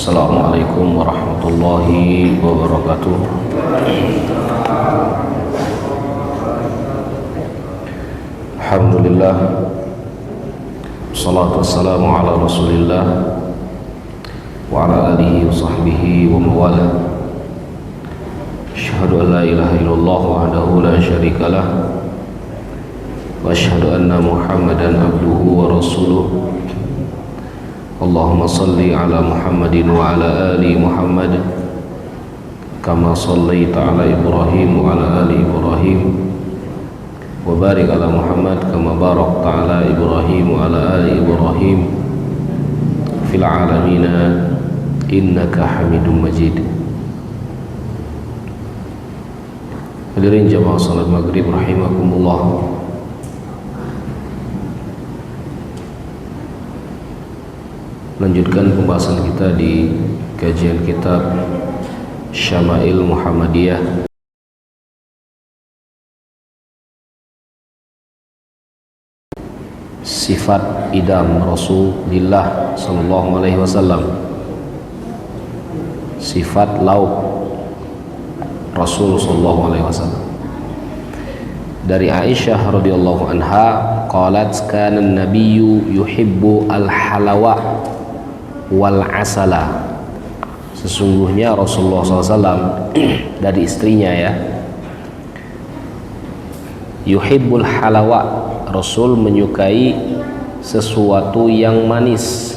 Assalamualaikum warahmatullahi wabarakatuh. Alhamdulillah, salatu wassalamu ala rasulillah wa ala alihi wa sahbihi wa mawala. Asyhadu an la ilaha illallah wahdahu la syarikalah wa asyhadu anna Muhammadan abduhu wa rasuluh. Allahumma salli ala Muhammadin wa ala ali Muhammad kama sallaita ala Ibrahim wa ala ali Ibrahim wa barik ala Muhammad kama barakta ala Ibrahim wa ala ali Ibrahim fil alamin innaka Hamidum Majid. Hadirin jamaah salat maghrib rahimakumullah. Lanjutkan pembahasan kita di kajian kitab Syama'il Muhammadiyah sifat idam Rasulullah sallallahu alaihi wasallam, sifat lauk Rasul sallallahu alaihi wasallam. Dari Aisyah radhiyallahu anha qalat kana an-nabiyyu yuhibbu al-halawa wal asala. Sesungguhnya Rasulullah SAW dari istrinya ya, yuhibbul halawa, Rasul menyukai sesuatu yang manis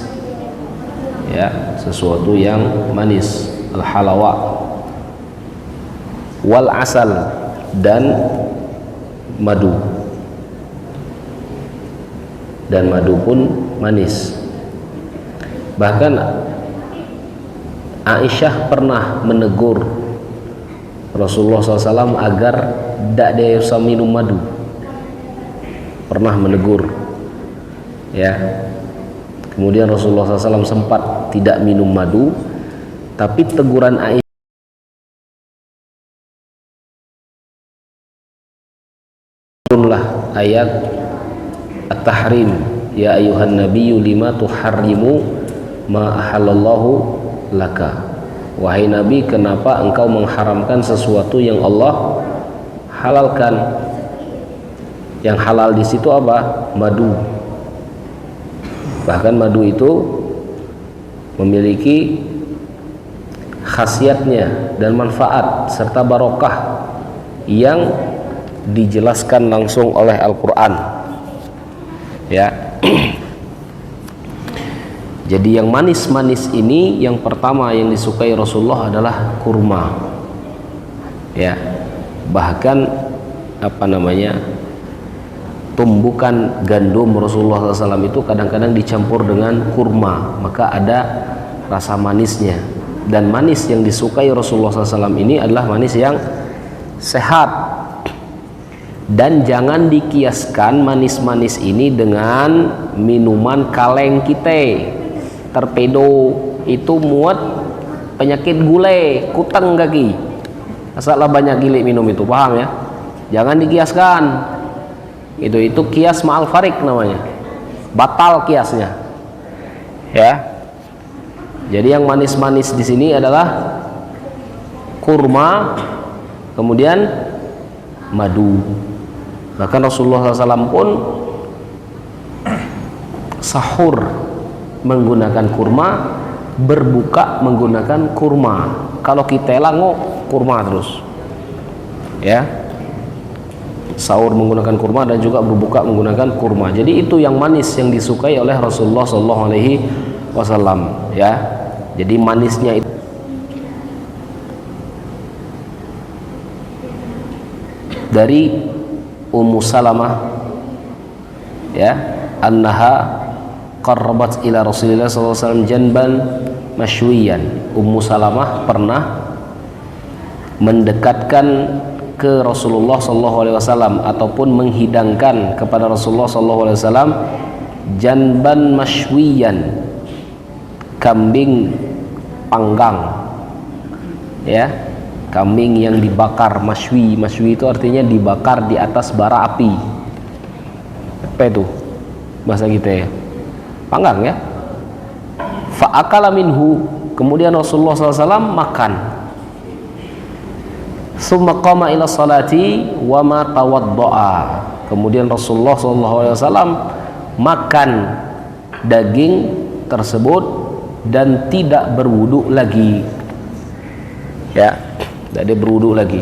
ya, sesuatu yang manis, al halawa, wal asal, dan madu, dan madu pun manis. Bahkan Aisyah pernah menegur Rasulullah SAW agar tidak dia usah minum madu, pernah menegur ya. Kemudian Rasulullah SAW sempat tidak minum madu, tapi teguran Aisyah turunlah ayat At-Tahrim, ya ayuhan nabiyyu lima tuharrimu ma ahallallahu laka. Wahai Nabi, kenapa engkau mengharamkan sesuatu yang Allah halalkan? Yang halal di situ apa? Madu. Bahkan madu itu memiliki khasiatnya dan manfaat serta barokah yang dijelaskan langsung oleh Al-Quran ya. Jadi yang manis-manis ini, yang pertama yang disukai Rasulullah adalah kurma ya. Bahkan apa namanya, tumbukan gandum Rasulullah SAW itu kadang-kadang dicampur dengan kurma, maka ada rasa manisnya. Dan manis yang disukai Rasulullah SAW ini adalah manis yang sehat. Dan jangan dikiaskan manis-manis ini dengan minuman kaleng kita. Torpedo itu muat penyakit gule, kutang kaki. Asalnya banyak gile minum itu, paham ya? Jangan dikiaskan. Itu kias ma'al farik namanya. Batal kiasnya. Ya. Jadi yang manis-manis di sini adalah kurma, kemudian madu. Bahkan Rasulullah SAW pun sahur menggunakan kurma, berbuka menggunakan kurma. Kalau kita langok kurma terus ya, sahur menggunakan kurma dan juga berbuka menggunakan kurma. Jadi itu yang manis yang disukai oleh Rasulullah SAW ya. Jadi manisnya itu dari Ummu Salamah ya, annaha qarrabat ila Rasulillah SAW janban masywiyan. Ummu Salamah pernah mendekatkan ke Rasulullah SAW ataupun menghidangkan kepada Rasulullah SAW janban masywiyan, kambing panggang ya, kambing yang dibakar. Masywi itu artinya dibakar di atas bara api. Apa itu bahasa kita ya? Panggang ya. Fa'akala minhu, kemudian Rasulullah SAW makan. Tsumma qama ila salati wa ma tawaddaa. Kemudian Rasulullah SAW makan daging tersebut dan tidak berwudu lagi. Ya, tidak ada berwudu lagi.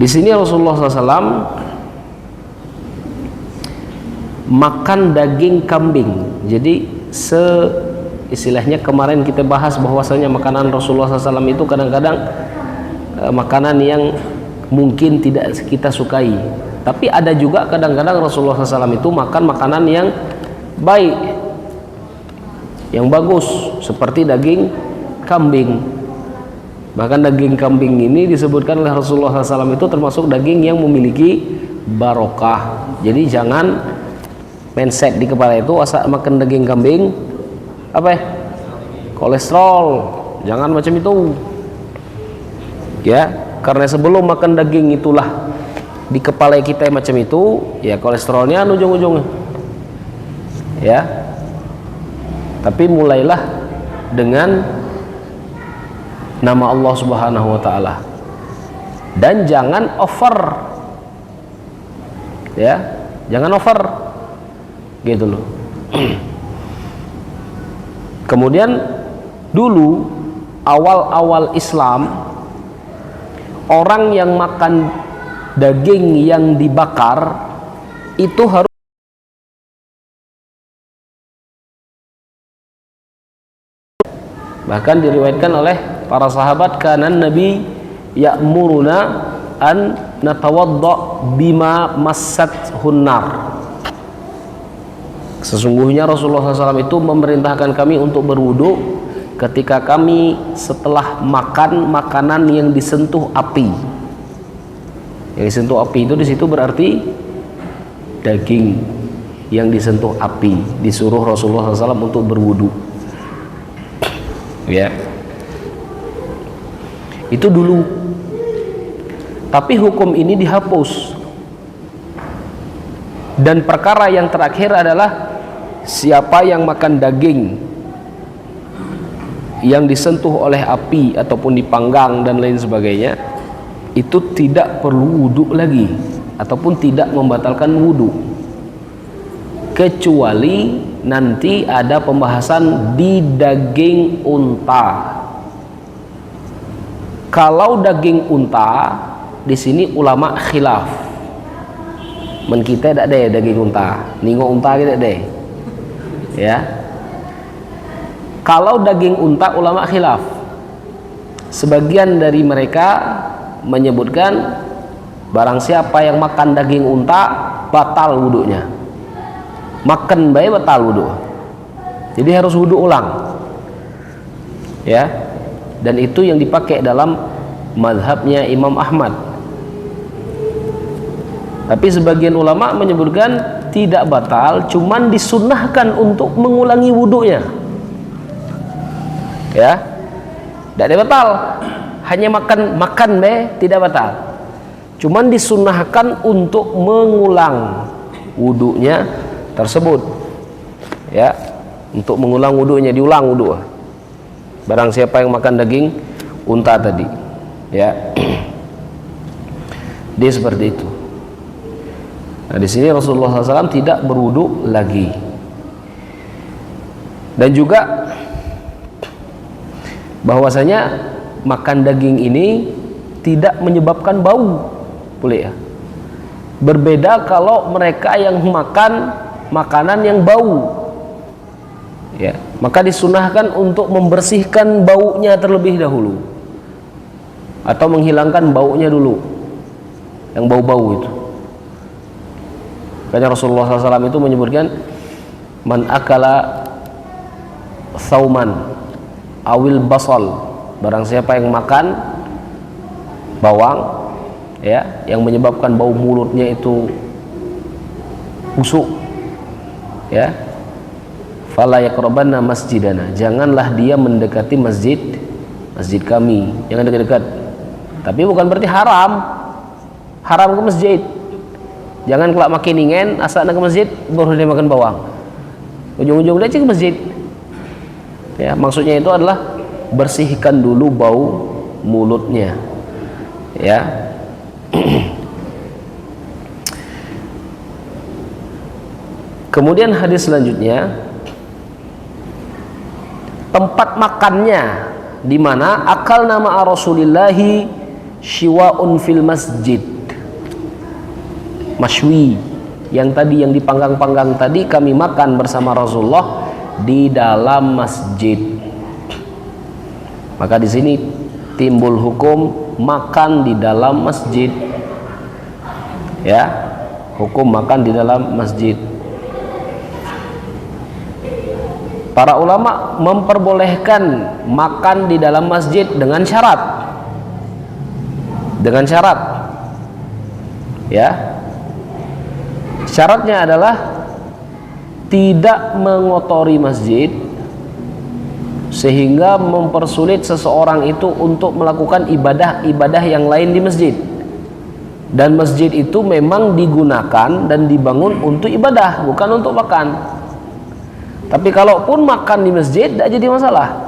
Di sini Rasulullah SAW makan daging kambing. Jadi istilahnya kemarin kita bahas bahwasanya makanan Rasulullah SAW itu kadang-kadang makanan yang mungkin tidak kita sukai, tapi ada juga kadang-kadang Rasulullah SAW itu makan makanan yang baik, yang bagus, seperti daging kambing. Bahkan daging kambing ini disebutkan oleh Rasulullah SAW itu termasuk daging yang memiliki barokah. Jadi jangan mindset di kepala itu asal makan daging kambing apa ya, kolesterol, jangan macam itu ya, karena sebelum makan daging itulah di kepala kita macam itu ya, kolesterolnya ujung-ujungnya ya. Tapi mulailah dengan nama Allah Subhanahu wa taala dan jangan over ya, jangan over gitu loh. Kemudian dulu awal-awal Islam, orang yang makan daging yang dibakar itu harus, bahkan diriwayatkan oleh para sahabat, kanan Nabi ya'muruna an natawadda bima massat hunnar. Sesungguhnya Rasulullah SAW itu memerintahkan kami untuk berwudu ketika kami setelah makan makanan yang disentuh api. Yang disentuh api itu di situ berarti daging yang disentuh api. Disuruh Rasulullah SAW untuk berwudu. Ya, itu dulu. Tapi hukum ini dihapus. Dan perkara yang terakhir adalah siapa yang makan daging yang disentuh oleh api ataupun dipanggang dan lain sebagainya, itu tidak perlu wudu lagi ataupun tidak membatalkan wudu, kecuali nanti ada pembahasan di daging unta. Kalau daging unta di sini ulama khilaf. Men kita tidak ada daging unta, ningo unta kita ada ya. Kalau daging unta ulama khilaf. Sebagian dari mereka menyebutkan barang siapa yang makan daging unta batal wudunya, makan baik batal wudu, jadi harus wudu ulang ya. Dan itu yang dipakai dalam mazhabnya Imam Ahmad. Tapi sebagian ulama menyebutkan tidak batal, cuman disunnahkan untuk mengulangi wudunya. Ya, tidak batal, hanya makan tidak batal. Cuman disunnahkan untuk mengulang wudunya tersebut. Ya, untuk mengulang wudunya, diulang wudu. Barang siapa yang makan daging unta tadi, ya, dia seperti itu. Nah, di sini Rasulullah SAW tidak berwudu lagi. Dan juga bahwasanya makan daging ini tidak menyebabkan bau, boleh ya. Berbeda kalau mereka yang makan makanan yang bau, ya, maka disunahkan untuk membersihkan baunya terlebih dahulu atau menghilangkan baunya dulu, yang bau-bau itu. Karena Rasulullah SAW itu menyebutkan man akala sauman awil basal, barang siapa yang makan bawang ya, yang menyebabkan bau mulutnya itu busuk ya, fala yaqrabanna masjidana, janganlah dia mendekati masjid kami, jangan dekat-dekat. Tapi bukan berarti haram ke masjid. Jangan kelak makin ingin asal nak ke masjid baru dia makan bawang, ujung-ujung dia ke masjid Ya, maksudnya itu adalah bersihkan dulu bau mulutnya. Ya. Kemudian hadis selanjutnya, tempat makannya di mana akal nama Rasulillahi shiwaun fil masjid. Masywi yang tadi yang dipanggang-panggang tadi kami makan bersama Rasulullah di dalam masjid. Maka di sini timbul hukum makan di dalam masjid. Ya, hukum makan di dalam masjid. Para ulama memperbolehkan makan di dalam masjid dengan syarat. Dengan syarat. Ya. Syaratnya adalah tidak mengotori masjid sehingga mempersulit seseorang itu untuk melakukan ibadah-ibadah yang lain di masjid. Dan masjid itu memang digunakan dan dibangun untuk ibadah, bukan untuk makan. Tapi kalaupun makan di masjid tidak jadi masalah.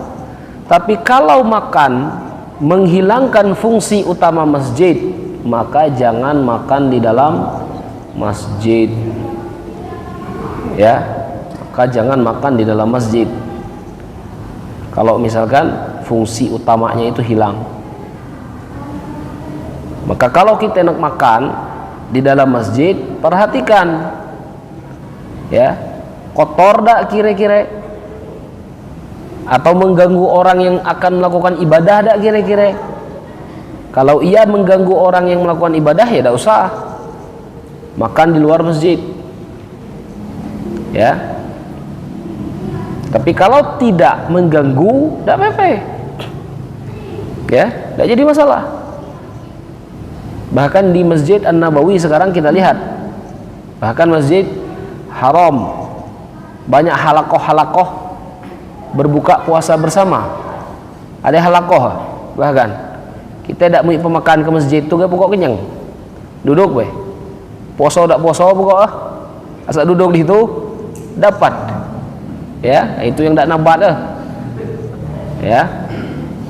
Tapi kalau makan menghilangkan fungsi utama masjid, maka jangan makan di dalam masjid. Ya, maka jangan makan di dalam masjid. Kalau misalkan fungsi utamanya itu hilang. Maka kalau kita nak makan di dalam masjid, perhatikan ya, kotor tak kira-kira, atau mengganggu orang yang akan melakukan ibadah tak kira-kira. Kalau ia mengganggu orang yang melakukan ibadah, ya tidak usah makan di luar masjid. Ya. Tapi kalau tidak mengganggu, tidak apa-apa. Ya, tidak jadi masalah. Bahkan di Masjid An-Nabawi sekarang kita lihat, bahkan Masjid Haram, banyak halakoh-halakoh berbuka puasa bersama. Ada halakoh, bahkan kita tidak mau pemakan ke masjid tu ke pokok kenyang, duduk weh, puasa tak puasa pokok asal duduk di situ dapat. Ya, itu yang tak nabat ya.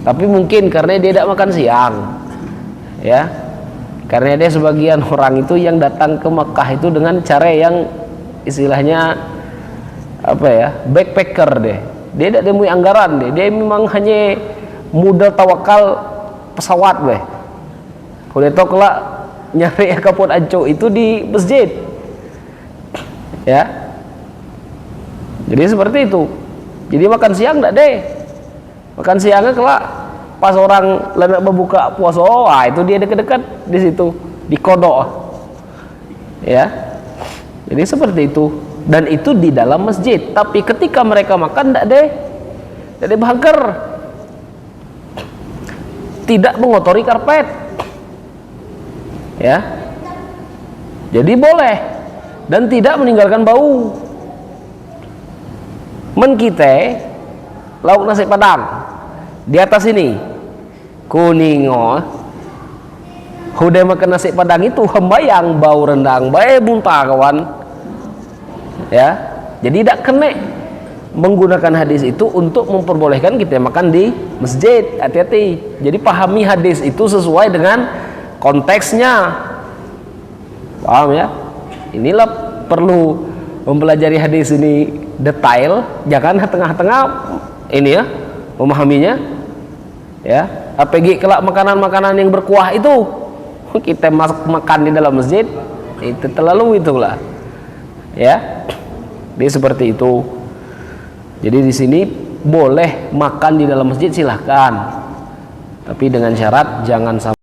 Tapi mungkin karena dia tidak makan siang, ya, karena dia sebagian orang itu yang datang ke Mekah itu dengan cara yang istilahnya apa ya, backpacker deh. Dia tidak temui anggaran deh. Dia memang hanya modal tawakal pesawat deh. Kalau dia tahu kelak nyari kapot anco itu di masjid, ya. Jadi seperti itu. Jadi makan siang tidak deh. Makan siangnya kelak pas orang nak berbuka puasa, wah itu dia dekat-dekat di situ, di kodok, ya. Jadi seperti itu. Dan itu di dalam masjid. Tapi ketika mereka makan tidak deh bangker, tidak mengotori karpet, ya. Jadi boleh dan tidak meninggalkan bau. Men kita lauk nasi padang di atas ini kuning, udah makan nasi padang itu hembayang bau rendang, bae muntah kawan. Ya, jadi tidak kena menggunakan hadis itu untuk memperbolehkan kita makan di masjid. Hati-hati. Jadi pahami hadis itu sesuai dengan konteksnya. Paham ya? Inilah perlu mempelajari hadis ini detail, jangan tengah-tengah ini ya, memahaminya. Ya, apalagi kelak makanan-makanan yang berkuah itu kita makan di dalam masjid, itu terlalu itulah. Ya. Jadi seperti itu. Jadi di sini boleh makan di dalam masjid silahkan, tapi dengan syarat jangan sampai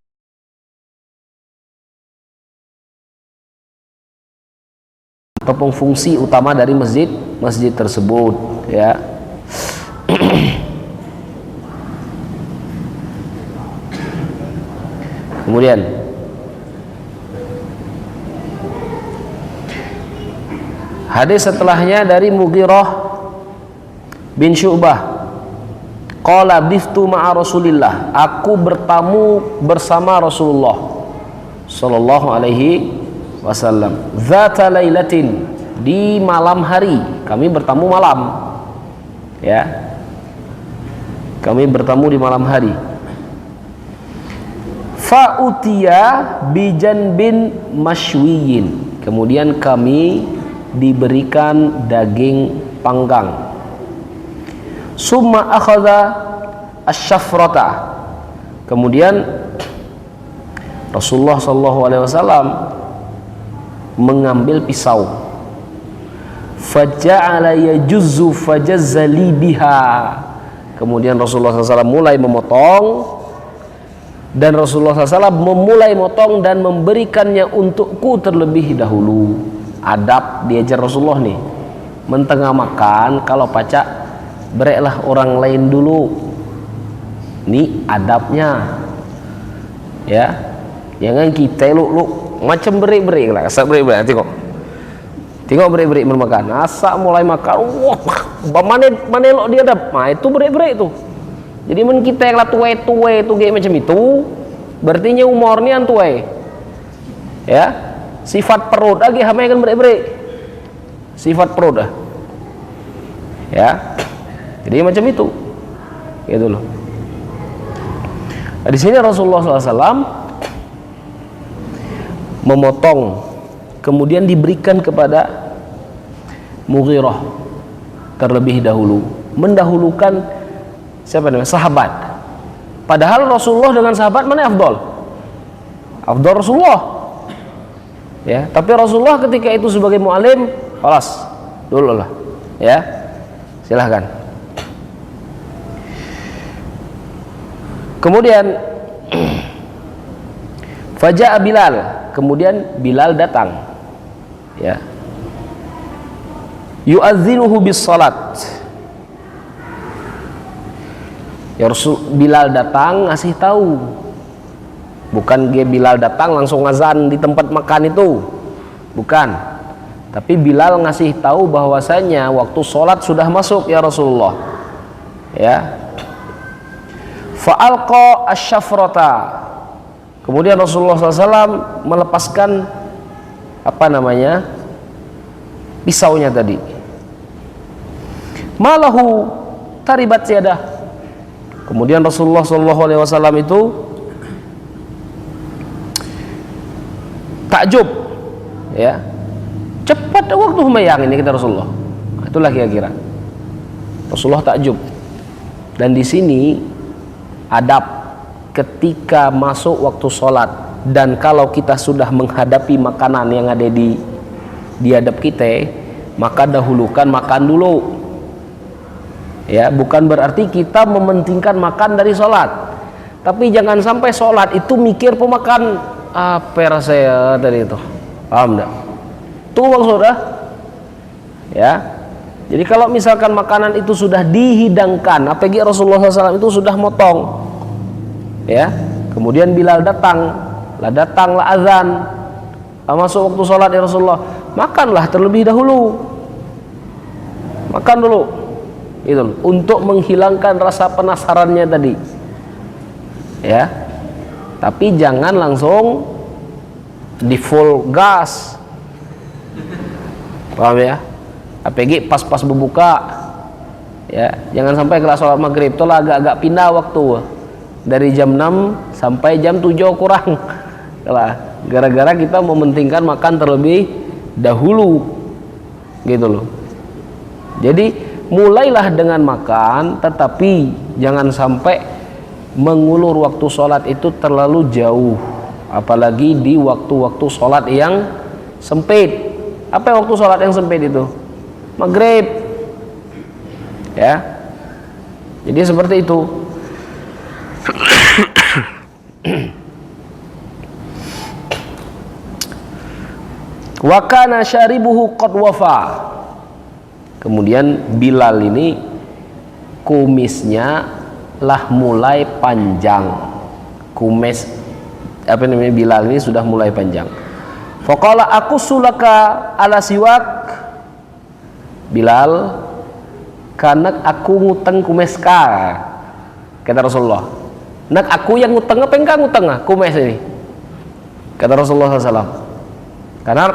ataupun fungsi utama dari masjid tersebut, ya. Kemudian hadis setelahnya dari Mughirah bin Syu'bah, qala biftu ma'a Rasulillah, aku bertamu bersama Rasulullah sallallahu alaihi wasallam, dzata lailatin, di malam hari, kami bertamu malam, ya. Kami bertemu di malam hari. Fa'utiya bijan bin mashwiyin. Kemudian kami diberikan daging panggang. Summa akhadha asyafrata. Kemudian Rasulullah SAW mengambil pisau. Faja'ala yajuzzu fajazzali biha. Kemudian Rasulullah SAW mulai memotong, dan Rasulullah SAW memulai motong dan memberikannya untukku terlebih dahulu. Adab diajar Rasulullah nih, mentengah makan kalau pacak bereklah orang lain dulu. Ini adabnya, ya. Jangan kita lu macam berik-berik lah, asal berik-berik. Tengok berik-berik bermakan. Asal mulai makan, wah, mana elok dia adab. Nah itu berik-berik tuh. Jadi men kita yang lah tuwe-tuwe itu kayak macam itu, berarti umurnya an tuwe. Ya, sifat perut lagi hama kan berik-berik. Sifat perut dah. Ya. Jadi macam itu. Gitu loh. Nah, di sini Rasulullah SAW memotong, kemudian diberikan kepada Mughirah terlebih dahulu, mendahulukan siapa namanya? Sahabat. Padahal Rasulullah dengan sahabat mana afdol? Afdol Rasulullah. Ya, tapi Rasulullah ketika itu sebagai mu'alim, kelas dulu lah. Ya. Silahkan. Kemudian Faja'a Bilal. Kemudian Bilal datang. Ya. Yu'adzinuhu bis salat. Ya Rasul Bilal datang ngasih tahu. Bukan dia Bilal datang langsung azan di tempat makan itu. Bukan. Tapi Bilal ngasih tahu bahwasanya waktu sholat sudah masuk ya Rasulullah. Ya. Fa'alqa asyafrata. Kemudian Rasulullah SAW melepaskan apa namanya? Pisaunya tadi. Malahu taribat yadah. Kemudian Rasulullah SAW itu takjub, ya, cepat waktu sembahyang ini kata Rasulullah. Itulah kira-kira Rasulullah takjub. Dan di sini adab ketika masuk waktu sholat, dan kalau kita sudah menghadapi makanan yang ada di hadap kita, maka dahulukan makan dulu. Ya, bukan berarti kita mementingkan makan dari sholat, tapi jangan sampai sholat itu mikir pemakan apa rasanya tadi itu, paham enggak? Itu maksudnya, ya. Jadi kalau misalkan makanan itu sudah dihidangkan, apalagi Rasulullah SAW itu sudah motong, ya. Kemudian Bilal datanglah azan, masuk waktu sholat ya Rasulullah, makanlah terlebih dahulu, makan dulu. Itu untuk menghilangkan rasa penasarannya tadi, ya. Tapi jangan langsung di full gas, paham ya? Apalagi pas berbuka, ya. Jangan sampai kelas sholat maghrib itu lah agak-agak pindah waktu dari jam 6 sampai jam 7 kurang, gara-gara kita mementingkan makan terlebih dahulu, gitu loh. Jadi mulailah dengan makan, tetapi jangan sampai mengulur waktu sholat itu terlalu jauh, apalagi di waktu-waktu sholat yang sempit. Apa waktu sholat yang sempit itu? Maghrib, ya. Jadi seperti itu. Wa kana syaribuhu qad wafa. Kemudian Bilal ini kumisnya lah mulai panjang. Kumis apa namanya Bilal ini sudah mulai panjang. Faqala aku sulaka ala siwak. Bilal, karena aku ngutang kumis ka, kata Rasulullah. Nak aku yang ngutang apa engkau ngutang kumis ini, kata Rasulullah SAW. Karena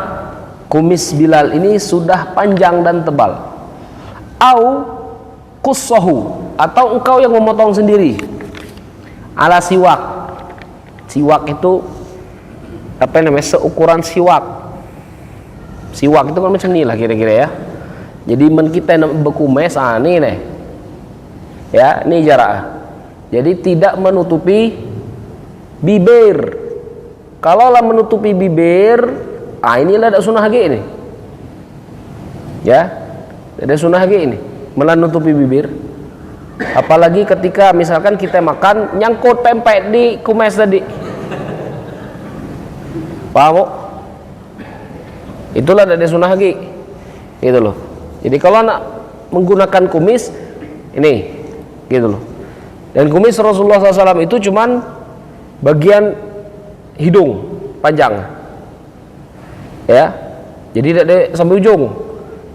kumis Bilal ini sudah panjang dan tebal. Au qussahu, atau engkau yang memotong sendiri, ala siwak. Siwak itu apa namanya, seukuran siwak. Siwak itu kan macam ni lah kira-kira ya. Jadi men kita nak berkumis, ni nih ya, ini jarak. Jadi tidak menutupi bibir. Kalau lah menutupi bibir, inilah ada sunnah lagi ini ya, ada sunnah lagi ini menutupi bibir. Apalagi ketika misalkan kita makan nyangkut pempek di kumis tadi, paham? Itulah ada sunnah lagi gitu loh. Jadi kalau nak menggunakan kumis ini gitu loh. Dan kumis Rasulullah SAW itu cuman bagian hidung panjang ya, jadi tidak ada sampai ujung,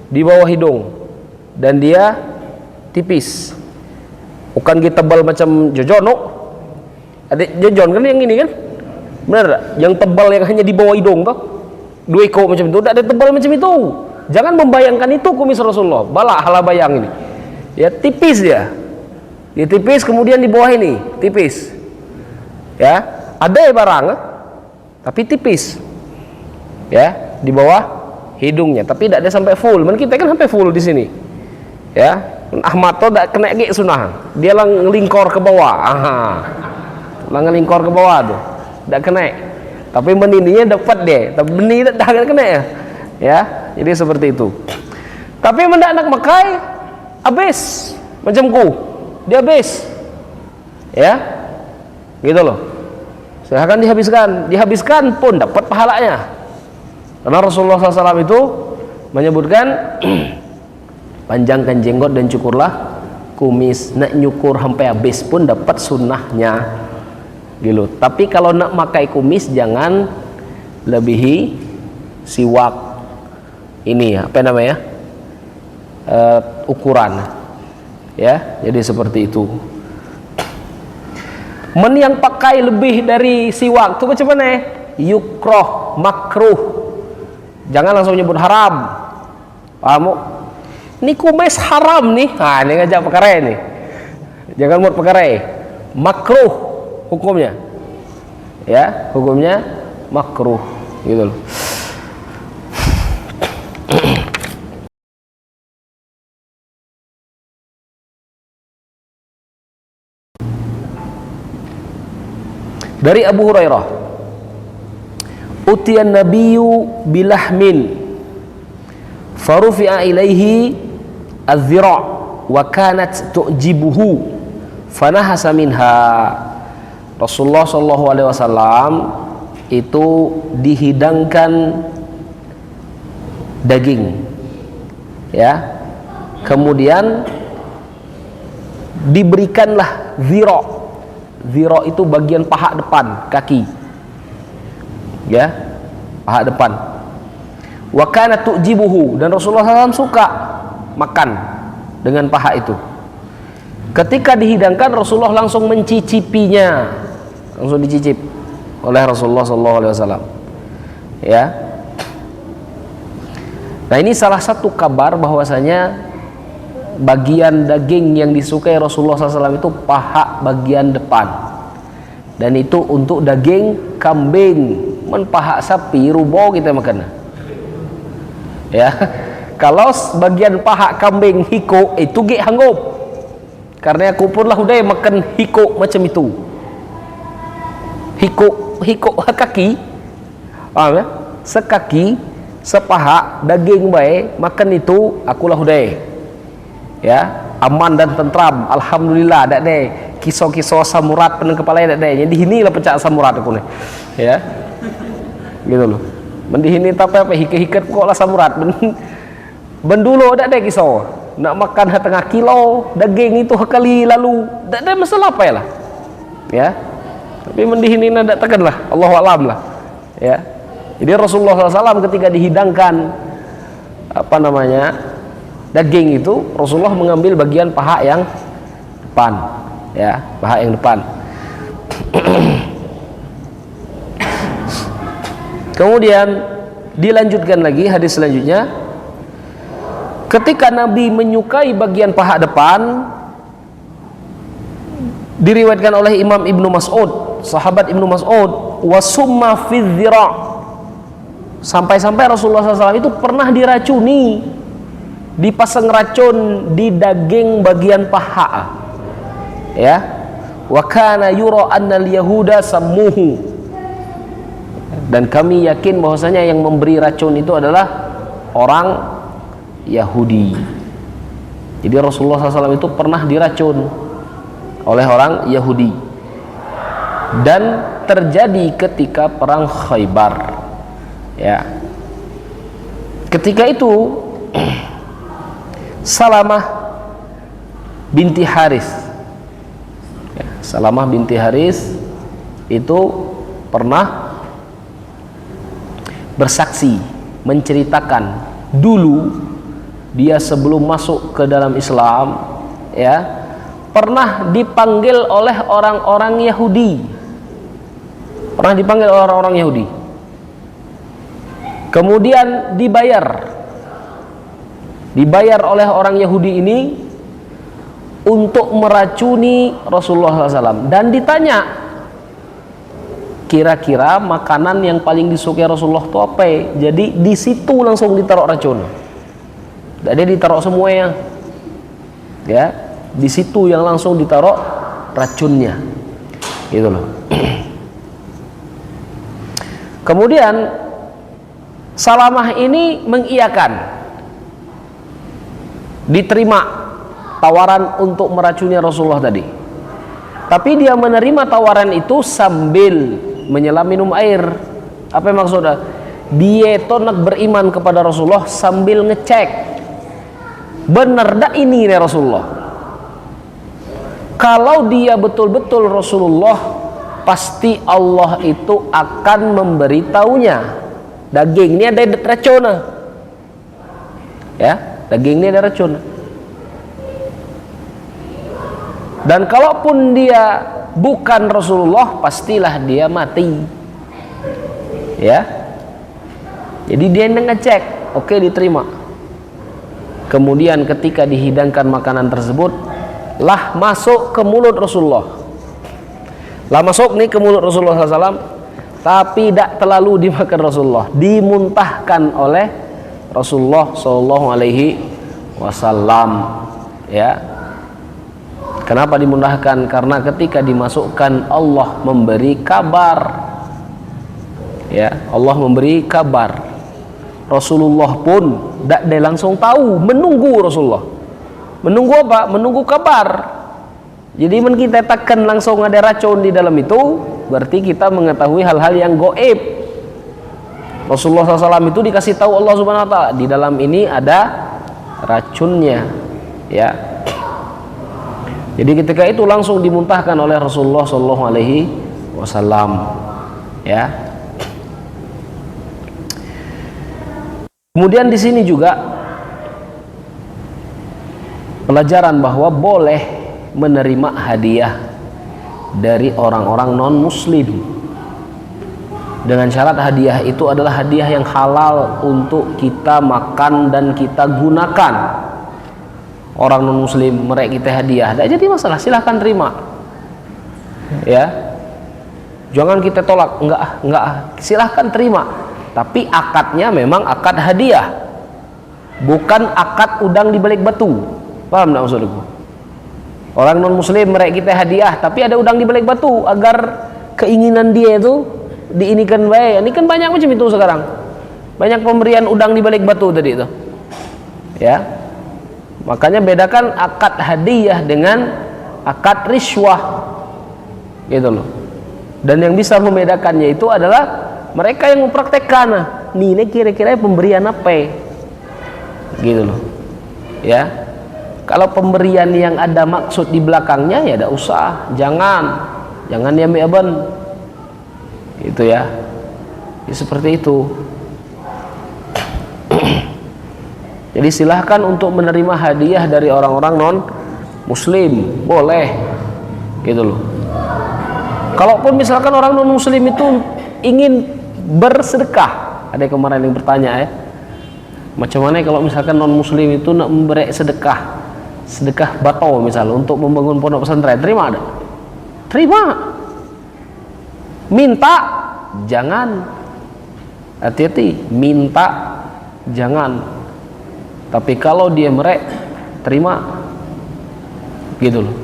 di bawah hidung, dan dia tipis, bukan gitu tebal macam jojon. Ada jojon kan yang ini kan, benar tak? Yang tebal yang hanya di bawah hidung toh, 2 ekor macam itu, tidak ada tebal macam itu. Jangan membayangkan itu kumis Rasulullah, balak hala bayang ini ya, tipis dia tipis, kemudian di bawah ini tipis ya, ada barang tapi tipis ya, di bawah hidungnya, tapi tidak ada sampai full. Men kita kan sampai full di sini ya. Ahmad tuh tidak kena gig sunnah, dia lang ngelingkor ke bawah, lang ngelingkor ke bawah tuh tidak kena, tapi menininya dapat deh, tapi benih tidak kena ya. Jadi seperti itu. Tapi mendak nak makai habis macam ku, dia habis ya gitu loh. Silahkan dihabiskan pun dapat pahalanya, karena Rasulullah SAW itu menyebutkan panjangkan jenggot dan cukurlah kumis. Nak nyukur sampai habis pun dapat sunnahnya gitu. Tapi kalau nak makai kumis jangan lebihi siwak ini ya, apa namanya, ukuran ya. Jadi seperti itu. Men yang pakai lebih dari siwak itu macam mana? Yukroh, makruh. Jangan langsung nyebut haram, paham? Ini kumis haram nih, ini ngajak perkara ini. Jangan buat perkara, makruh hukumnya ya, hukumnya makruh gitu loh. Dari Abu Hurairah, utiyan nabiyyu bilahmin farufi'a ilaihi az-zira' wa kanat tu'jibuhu fanahasa minha. Rasulullah sallallahu alaihi wasallam itu dihidangkan daging ya, kemudian diberikanlah zira'. Zira' itu bagian paha depan kaki ya, paha depan. Wa kana tu'jibuhu, dan Rasulullah SAW suka makan dengan paha itu. Ketika dihidangkan Rasulullah langsung mencicipinya, langsung dicicip oleh Rasulullah SAW ya. Nah ini salah satu kabar bahwasanya bagian daging yang disukai Rasulullah SAW itu paha bagian depan, dan itu untuk daging kambing. Men paha sapi rubo kita makan ya. Kalau bagian paha kambing hiko itu gek hanggup, karena aku pun lah udah makan hiko macam itu, hiko kaki, paham ya, sekaki sepaha daging baik makan itu aku lah udah ya, aman dan tentram, alhamdulillah. Ada deh kisah-kisah samurat pening kepala ada deh. Jadi inilah pecah samurat aku nih ya gitu loh. Mendihini tapi apa hiket kok lah samurat ben dulu ada deh kisah nak makan setengah kilo daging itu sekali lalu tidak ada masalah apa ya lah ya. Tapi mendihini ada tekan lah, Allahu a'lam lah ya. Jadi Rasulullah SAW ketika dihidangkan apa namanya daging itu, Rasulullah mengambil bagian paha yang depan ya, paha yang depan. Kemudian dilanjutkan lagi hadis selanjutnya, ketika Nabi menyukai bagian paha depan, diriwayatkan oleh Imam Ibnu Mas'ud, sahabat Ibnu Mas'ud, wasumma fi dzira', sampai-sampai Rasulullah SAW itu pernah diracuni, dipasang racun di daging bagian paha, ya. Wa kana yura annal yahuda sammuhu, dan kami yakin bahwasanya yang memberi racun itu adalah orang Yahudi. Jadi Rasulullah SAW itu pernah diracun oleh orang Yahudi, dan terjadi ketika perang Khaybar, ya. Ketika itu Salamah binti Haris, ya, Salamah binti Haris itu pernah bersaksi, menceritakan dulu dia sebelum masuk ke dalam Islam, ya, pernah dipanggil oleh orang-orang Yahudi, pernah dipanggil oleh orang-orang Yahudi, kemudian dibayar oleh orang Yahudi ini untuk meracuni Rasulullah SAW, dan ditanya kira-kira makanan yang paling disukai Rasulullah itu apa? Jadi di situ langsung ditaruh racun, jadi ditaruh semuanya, ya. Di situ yang langsung ditaruh racunnya, gitu loh. Kemudian Salamah ini mengiyakan, diterima tawaran untuk meracuni Rasulullah tadi, tapi dia menerima tawaran itu sambil menyelam minum air. Apa maksudnya? Dia itu nak beriman kepada Rasulullah sambil ngecek, benar dak ini Rasulullah. Kalau dia betul-betul Rasulullah, pasti Allah itu akan memberitahunya daging ini ada racun, ya, daging ini ada racun. Dan kalaupun dia bukan Rasulullah, pastilah dia mati, ya. Jadi dia ngecek, oke, diterima. Kemudian ketika dihidangkan makanan tersebut, lah masuk ke mulut Rasulullah, lah masuk nih ke mulut Rasulullah SAW, tapi tidak terlalu dimakan Rasulullah, dimuntahkan oleh Rasulullah SAW, ya. Kenapa dimuntahkan? Karena ketika dimasukkan Allah memberi kabar, ya, Allah memberi kabar. Rasulullah pun tidak langsung tahu, menunggu Rasulullah. Menunggu apa? Menunggu kabar. Jadi men kita takkan langsung ada racun di dalam itu, berarti kita mengetahui hal-hal yang gaib. Rasulullah SAW itu dikasih tahu Allah Subhanahu Wa Taala, di dalam ini ada racunnya, ya. Jadi ketika itu langsung dimuntahkan oleh Rasulullah SAW, ya. Kemudian di sini juga pelajaran bahwa boleh menerima hadiah dari orang-orang non-muslim, dengan syarat hadiah itu adalah hadiah yang halal untuk kita makan dan kita gunakan. Orang non-muslim mereka kita hadiah, tidak jadi masalah, silahkan terima, ya. Jangan kita tolak, enggak, silahkan terima. Tapi akadnya memang akad hadiah, bukan akad udang di balik batu. Paham tak maksudku? Orang non muslim mereka kita hadiah, tapi ada udang di balik batu agar keinginan dia itu diinikan baik. Ini kan banyak macam itu sekarang. Banyak pemberian udang di balik batu tadi itu, ya. Makanya bedakan akad hadiah dengan akad riswah, gitu loh. Dan yang bisa membedakannya itu adalah mereka yang mempraktekkan. Nih kira-kira pemberian apa, gitu loh, ya. Kalau pemberian yang ada maksud di belakangnya, ya tidak usah, jangan diambil aban, gitu ya. Ya seperti itu. Jadi silahkan untuk menerima hadiah dari orang-orang non muslim, boleh, gitu loh. Kalaupun misalkan orang non muslim itu ingin bersedekah, ada kemarin yang bertanya, ya, Macam mana kalau misalkan non muslim itu nak memberi sedekah bato misalnya untuk membangun pondok pesantren, terima ada? Terima. Minta jangan. Hati-hati, minta jangan. Tapi kalau dia merek, terima. Gitu loh.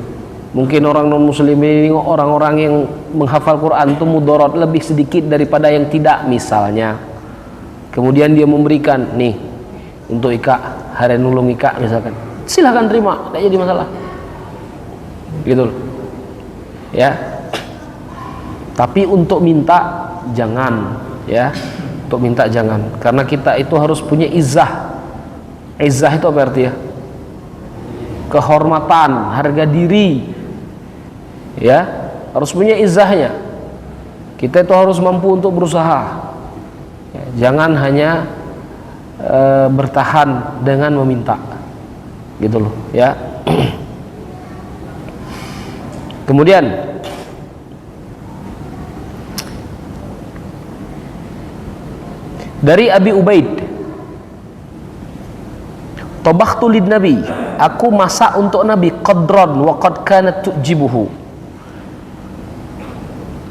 Mungkin orang non muslim ini, orang-orang yang menghafal Quran itu mudarat lebih sedikit daripada yang tidak misalnya. Kemudian dia memberikan nih untuk Ika, hari nulung Ika misalkan, silahkan terima, tidak jadi masalah. Gitu loh. Ya. Tapi untuk minta jangan, ya. Untuk minta jangan, karena kita itu harus punya izzah. Izzah itu apa artinya? Kehormatan, harga diri, ya, harus punya izzahnya. Kita itu harus mampu untuk berusaha, ya, jangan hanya bertahan dengan meminta, gitu loh, ya. Kemudian dari Abi Ubaid, tabakhtu lid Nabi, aku masak untuk Nabi qadran wa qad kanat tujibuhu.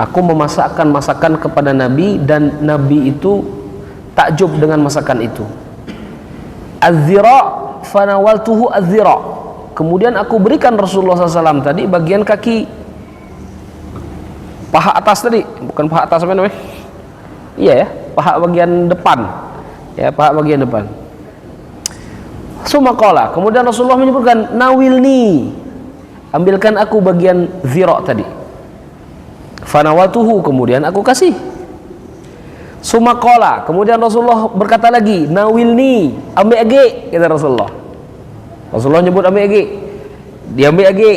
Aku memasakkan masakan kepada Nabi dan Nabi itu takjub dengan masakan itu. Az-zira' fanawaltuhu az-zira'. Kemudian aku berikan Rasulullah SAW tadi bagian kaki, paha atas tadi, bukan paha atas apa namanya? Iya ya, paha bagian depan. Ya, paha bagian depan. Sumaqala, kemudian Rasulullah menyebutkan nawilni, ambilkan aku bagian zira' tadi. Fanawatuhu, kemudian aku kasih. Sumaqala, kemudian Rasulullah berkata lagi, nawilni, ambil age, kata Rasulullah. Rasulullah nyebut ambil age, dia ambil age,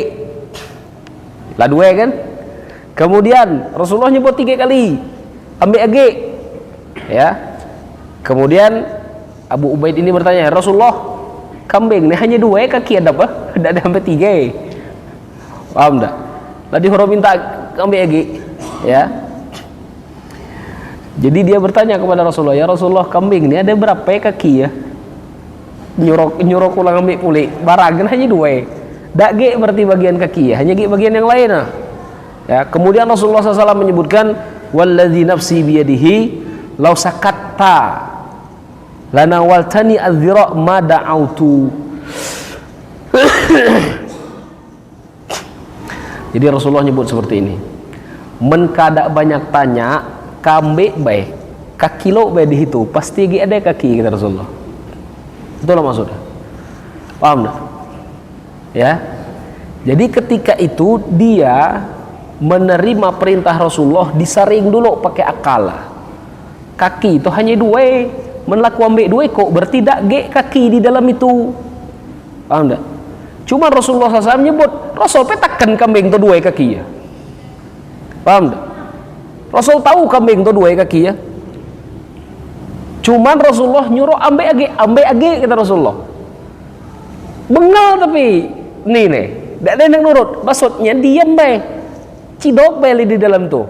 lah dua kan. Kemudian Rasulullah nyebut 3 kali, ambil age, ya. Kemudian Abu Ubaid ini bertanya, Rasulullah, kambing ini hanya 2 kaki ada apa? Tidak ada sampai 3. Paham tak? Tadi orang minta ambil age, ya. Jadi dia bertanya kepada Rasulullah, ya Rasulullah, kambing ini ada berapa kaki ya? Nyuruh ulang ambil pulih, barang hanya 2. Dak ge berarti bagian kaki ya, hanya ge bagian yang lain lah. Ya, kemudian Rasulullah SAW menyebutkan, walladzi nafsi biyadihi law sakatta lanawaltani az-zira' ma da'autu. Jadi Rasulullah nyebut seperti ini, men kada banyak tanya, kambing baik, kaki lo baik dihitung, pasti ada kaki, kata Rasulullah. Itulah maksudnya. Paham tak? Ya. Jadi ketika itu dia menerima perintah Rasulullah, disaring dulu pakai akal. Kaki itu hanya 2, menlaku ambil 2 kok, berarti tak ge kaki di dalam itu. Paham tak? Cuma Rasulullah SAW menyebut, Rasul petakan kambing itu 2 kaki ya. Paham tak? Rasul tahu kambing itu 2 kaki ya. Cuman Rasulullah nyuruh ambil age, kata Rasulullah. Bengal tapi nih, tidak ada yang nurut. Maksudnya diam baik, cidok beli di dalam tuh.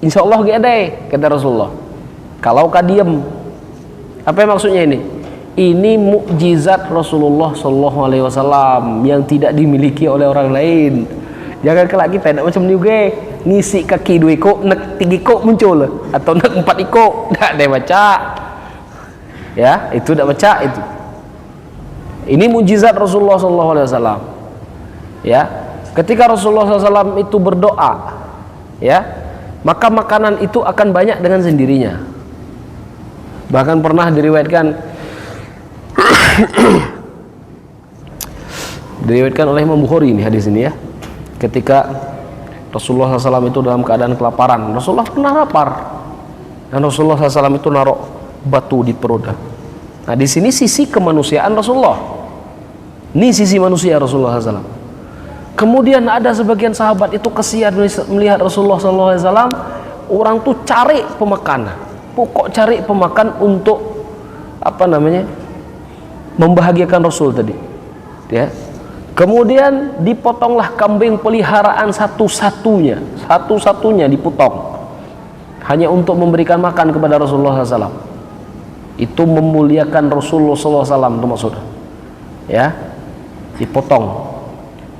Insya Allah gak ada, kata Rasulullah. Kalau kau diam, apa yang maksudnya ini? Ini mukjizat Rasulullah SAW yang tidak dimiliki oleh orang lain. Jangan kelak kita tidak macam ni juga, ngisi kaki 2 ikut, nak 3 ikut muncul, atau nak 4 ikut, tak ada baca. Ya, itu tidak baca itu. Ini mukjizat Rasulullah SAW. Ya, ketika Rasulullah SAW itu berdoa, ya, maka makanan itu akan banyak dengan sendirinya. Bahkan pernah diriwayatkan oleh Imam Bukhari ini hadis ini ya. Ketika Rasulullah SAW itu dalam keadaan kelaparan, Rasulullah pernah lapar, dan Rasulullah SAW itu naruh batu di perutnya. Nah, di sini sisi kemanusiaan Rasulullah. Ini sisi manusia Rasulullah SAW. Kemudian ada sebagian sahabat itu kesian melihat Rasulullah SAW. Orang tuh cari pemakan, pokok cari pemakan untuk apa namanya, membahagiakan Rasul tadi. Ya. Kemudian dipotonglah kambing peliharaan satu-satunya dipotong hanya untuk memberikan makan kepada Rasulullah SAW. itu memuliakan Rasulullah SAW itu maksudnya, ya, dipotong.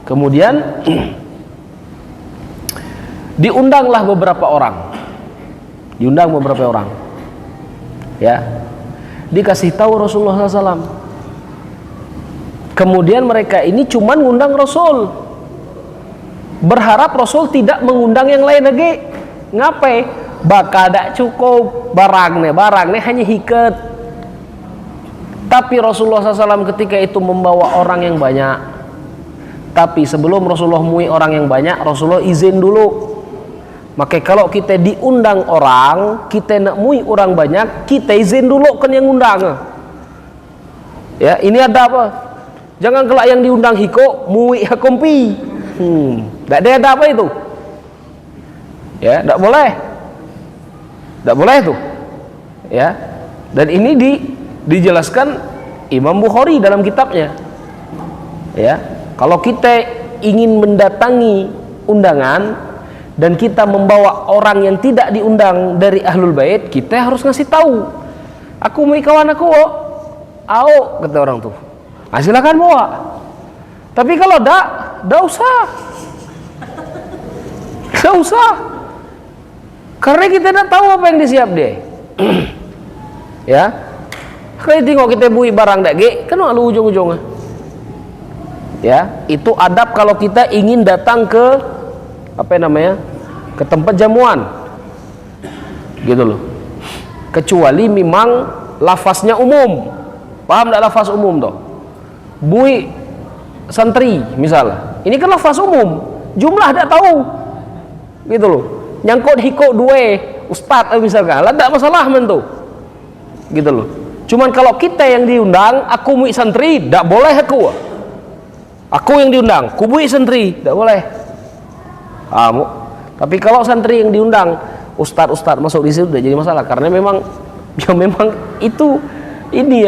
Kemudian diundanglah beberapa orang, ya, dikasih tahu Rasulullah SAW. Kemudian mereka ini cuman ngundang Rasul, berharap Rasul tidak mengundang yang lain lagi. Ngapai? Bakal tidak cukup barangnya hanya hiket. Tapi Rasulullah SAW ketika itu membawa orang yang banyak. Tapi sebelum Rasulullah mui orang yang banyak, Rasulullah izin dulu. Maka kalau kita diundang orang, kita nak mui orang banyak, kita izin dulu kan yang undang. Ya, ini ada apa? Jangan kelak yang diundang hiko mui hakompi. Tak ada apa itu? Ya, tak boleh. Tak boleh tuh, ya. Dan ini dijelaskan Imam Bukhari dalam kitabnya, ya. Kalau kita ingin mendatangi undangan dan kita membawa orang yang tidak diundang dari ahlul bait, kita harus ngasih tahu. Aku mau kawan aku, kata orang tuh. Nah, silakan bawa. Tapi kalau dak usah. Karena kita tidak tahu apa yang disiap dia. Ya. Kalau tengok kita bui barang daging, kan lalu ujung-ujungnya. Ya, itu adab kalau kita ingin datang ke ke tempat jamuan. Gitu loh. Kecuali memang lafaznya umum. Paham enggak lafaz umum toh? Bui santri misalnya. Ini kan lafaz umum. Jumlah tidak tahu. Gitu loh. Nyangkut hiko dua ustad misalkan, lah tidak masalah mentu, gitu loh. Cuman kalau kita yang diundang, aku mui santri, tidak boleh aku yang diundang, ku mui santri, tidak boleh. Tapi kalau santri yang diundang, ustad masuk di situ sudah jadi masalah, karena memang itu ini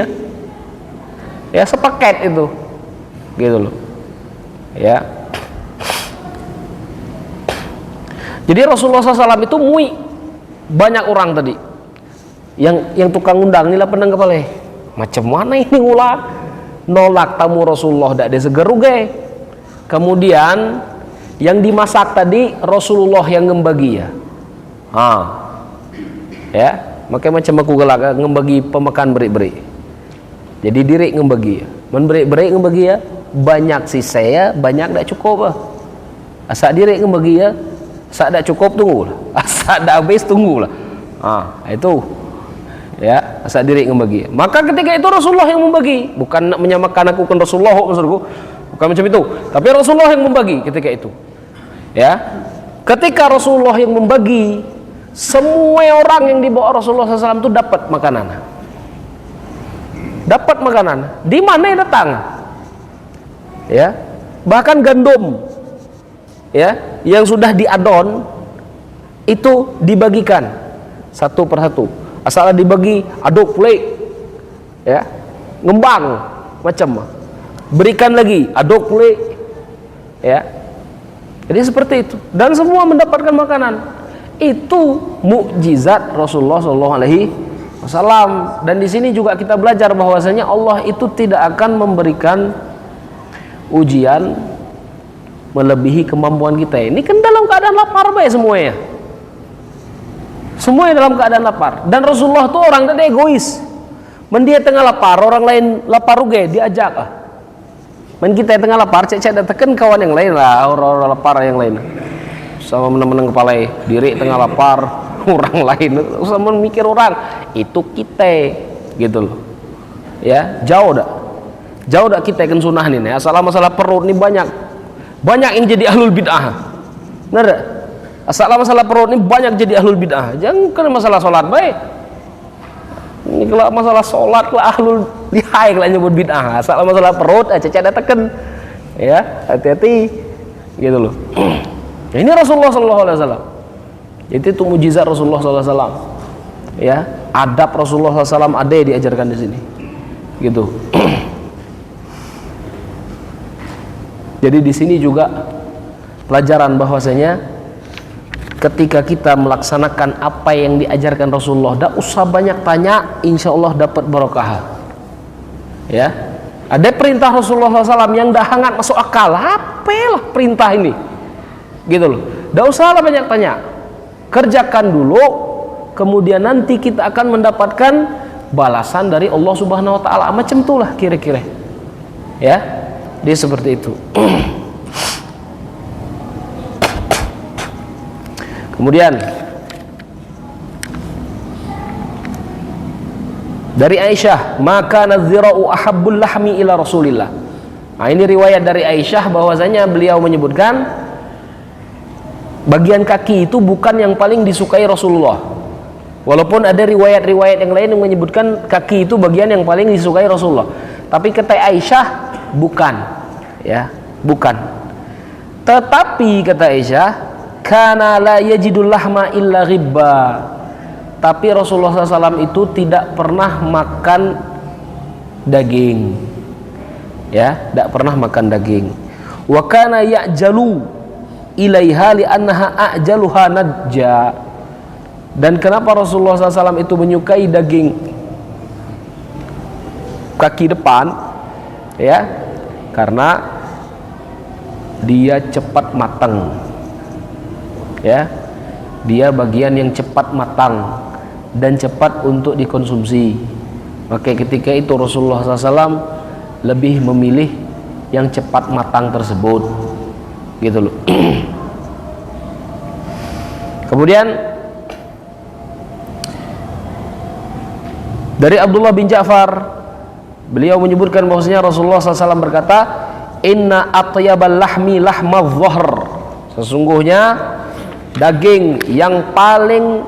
ya sepaket itu, gitu loh, ya. Jadi Rasulullah SAW itu mui banyak orang tadi. Yang tukang undang inilah penang kepala. Macam mana ini ulah nolak tamu Rasulullah tidak ada segeruge. Kemudian yang dimasak tadi Rasulullah yang ngembagi ya. Ya, makanya macam aku gelak ngembagi pemakan beri-beri. Jadi diri ngembagi ya. Men beri-beri ngembagi ya, banyak sisa ya, banyak tidak cukup. Asa diri ngembagi ya. Saat tak cukup tunggulah, saat tak habis tunggulah. Itu ya, asal diri membagi. Maka ketika itu Rasulullah yang membagi, bukan nak menyamakan aku dengan Rasulullah, maksudku bukan macam itu. Tapi Rasulullah yang membagi ketika itu. Ya, ketika Rasulullah yang membagi, semua orang yang dibawa Rasulullah SAW itu dapat makanan. Dapat makanan. Di mana yang datang? Ya, bahkan gandum. Ya, yang sudah diadon itu dibagikan satu persatu. Asal dibagi aduk pulai, ya, ngembang macam, berikan lagi aduk pulai, ya. Jadi seperti itu, dan semua mendapatkan makanan. Itu mukjizat Rasulullah SAW. Dan di sini juga kita belajar bahwasanya Allah itu tidak akan memberikan ujian melebihi kemampuan kita. Ini kan dalam keadaan lapar baik semuanya. Semuanya dalam keadaan lapar. Dan Rasulullah itu orang tidak egois. Dia tengah lapar, orang lain lapar juga diajak. Kita tengah lapar, cek tekan kawan yang lain lah, orang-orang lapar yang lain. Sama menang-menang kepala diri tengah lapar, orang lain sama mikir orang. Itu kita, gitu loh. Ya, jauh dah kita kan sunnah nih. Asal masalah perut ini banyak yang jadi ahlul bid'ah. Benar tak? Asal masalah perut ini banyak jadi ahlul bid'ah. Jangan kena masalah solat baik. Ini kalau masalah solat lah ahlul lihai kalau nyebut bid'ah. Asal masalah perut cacat ada tekan. Ya, hati-hati gitu loh. Ini Rasulullah SAW. Itu mujizat Rasulullah SAW. Ya, adab Rasulullah SAW ada diajarkan di sini. Gitu. Jadi di sini juga pelajaran bahwasanya ketika kita melaksanakan apa yang diajarkan Rasulullah, tidak usah banyak tanya, insya Allah dapat barokah. Ya, ada perintah Rasulullah SAW yang dah hangat masuk akal, apalah perintah ini, gitu loh. Tidak usahlah banyak tanya, kerjakan dulu, kemudian nanti kita akan mendapatkan balasan dari Allah Subhanahu Wa Taala. Macam itulah kira-kira, ya, dia seperti itu. Kemudian dari Aisyah, maka nadzira'u ahabbul lahmi ila Rasulillah. Nah, ini riwayat dari Aisyah bahwasanya beliau menyebutkan bagian kaki itu bukan yang paling disukai Rasulullah. Walaupun ada riwayat-riwayat yang lain yang menyebutkan kaki itu bagian yang paling disukai Rasulullah. Tapi kata Aisyah bukan, ya, bukan. Tetapi kata Aisyah, kana la yajidul lahma illa ghibba. Tapi Rasulullah SAW itu tidak pernah makan daging, ya, tidak pernah makan daging. Wa kana ya'jalu ilaiha li'annaha a'jaluha najja. Dan kenapa Rasulullah SAW itu menyukai daging kaki depan, ya, karena dia cepat matang, ya, dia bagian yang cepat matang dan cepat untuk dikonsumsi. Maka ketika itu Rasulullah SAW lebih memilih yang cepat matang tersebut, gitu loh. Kemudian dari Abdullah bin Ja'far, beliau menyebutkan bahwasanya Rasulullah SAW berkata, inna atyabal lahmi lahmadh dhahr. Sesungguhnya daging yang paling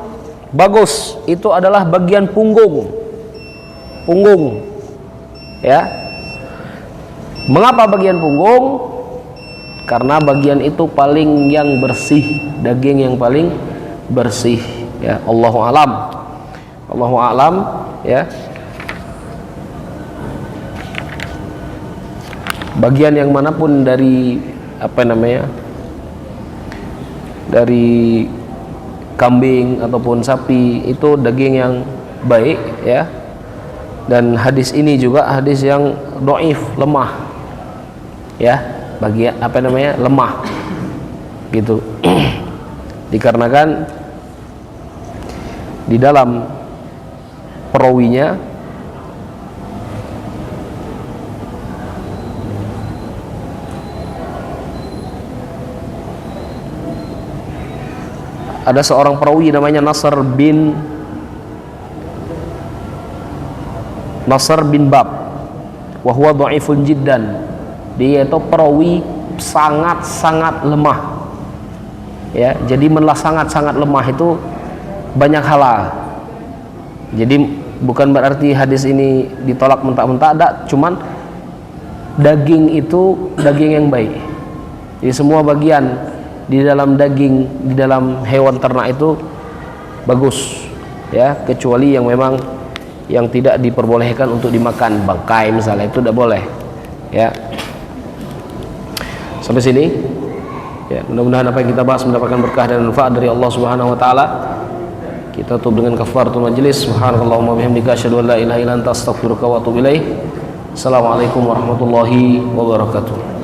bagus itu adalah bagian punggung, ya. Mengapa bagian punggung? Karena bagian itu paling yang bersih, daging yang paling bersih, ya. Allahu alam, ya. Bagian yang manapun dari dari kambing ataupun sapi itu daging yang baik, ya. Dan hadis ini juga hadis yang dhaif, lemah, ya, bagian lemah, gitu. Dikarenakan di dalam perawinya ada seorang perawi namanya Nasr bin Bab, wa huwa dhaifun jiddan. Dia itu perawi sangat-sangat lemah, ya. Jadi sangat-sangat lemah itu banyak hal. Jadi bukan berarti hadis ini ditolak mentah-mentah, ada, cuman daging itu daging yang baik. Jadi semua bagian di dalam daging, di dalam hewan ternak itu bagus, ya, kecuali yang memang yang tidak diperbolehkan untuk dimakan, bangkai misalnya, itu tidak boleh, ya. Sampai sini, ya, mudah-mudahan apa yang kita bahas mendapatkan berkah dan manfaat dari Allah Subhanahu Wa Taala. Kita tutup dengan kafaratul majlis. Subhanakallahumma bihamdika asyhadu an la ilaha illa anta astaghfiruka wa atubu ilaik. Assalamualaikum warahmatullahi wabarakatuh.